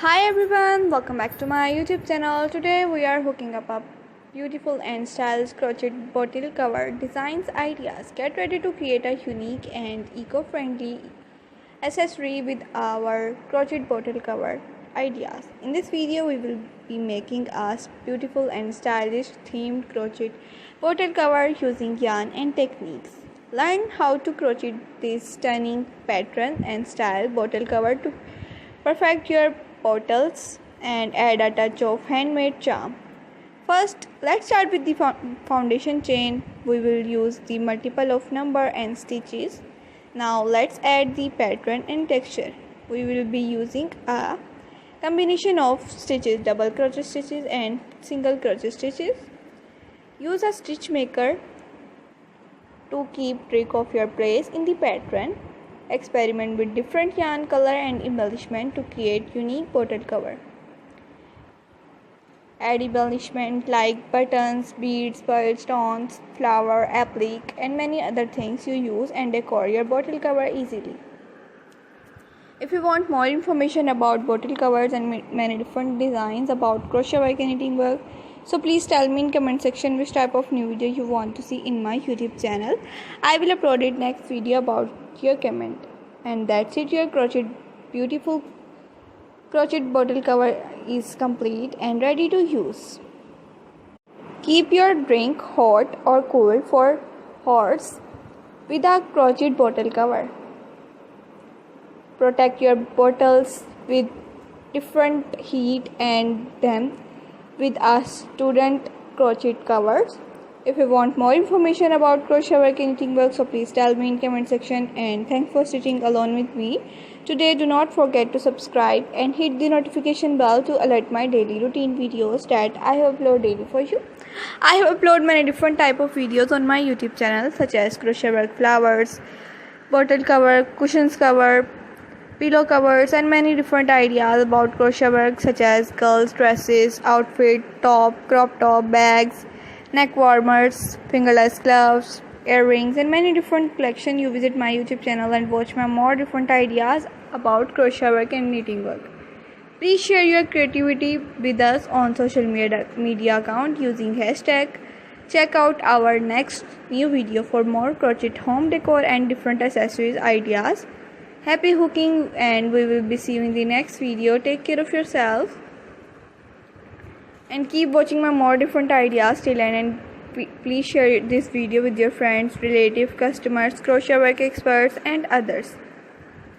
Hi everyone, welcome back to my YouTube channel. Today we are hooking up a beautiful and stylish crochet bottle cover designs ideas. Get ready to create a unique and eco-friendly accessory with our crochet bottle cover ideas. In this video we will be making a beautiful and stylish themed crochet bottle cover using yarn and techniques. Learn how to crochet this stunning pattern and style bottle cover to perfect your bottles and add a touch of handmade charm. First, let's start with the foundation chain. We will use the multiple of number and stitches. Now let's add the pattern and texture. We will be using a combination of stitches, double crochet stitches and single crochet stitches. Use a stitch maker to keep track of your place in the pattern. Experiment with different yarn color and embellishment to create unique bottle cover. Add embellishment like buttons, beads, pearl stones, flower, applique and many other things you use and decor your bottle cover easily. If you want more information about bottle covers and many different designs about crochet work and knitting work, so please tell me in comment section which type of new video you want to see in my YouTube channel. I will upload it next video about your comment. And that's it, your beautiful crochet bottle cover is complete and ready to use. Keep your drink hot or cool for hours with a crochet bottle cover. Protect your bottles with different heat and them with a student crochet covers. If you want more information about crochet work and knitting work, so please tell me in comment section, and thanks for sitting along with me today. Do not forget to subscribe and hit the notification bell to alert my daily routine videos that I upload daily for you. I have uploaded many different type of videos on my YouTube channel such as crochet work, flowers, bottle cover, cushions cover, pillow covers and many different ideas about crochet work such as girls dresses, outfit, top, crop top, bags, neck warmers, fingerless gloves, earrings and many different collection. You visit my YouTube channel and watch my more different ideas about crochet work and knitting work. Please share your creativity with us on social media account using hashtag. Check out our next new video for more crochet home decor and different accessories ideas. Happy hooking, and we will be seeing you in the next video. Take care of yourself and keep watching my more different ideas till end, and please share this video with your friends, relatives, customers, crochet work experts and others.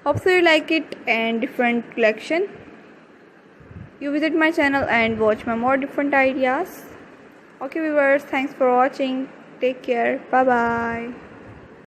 Hope so you like it and different collection. You visit my channel and watch my more different ideas. Okay viewers, thanks for watching. Take care. Bye bye.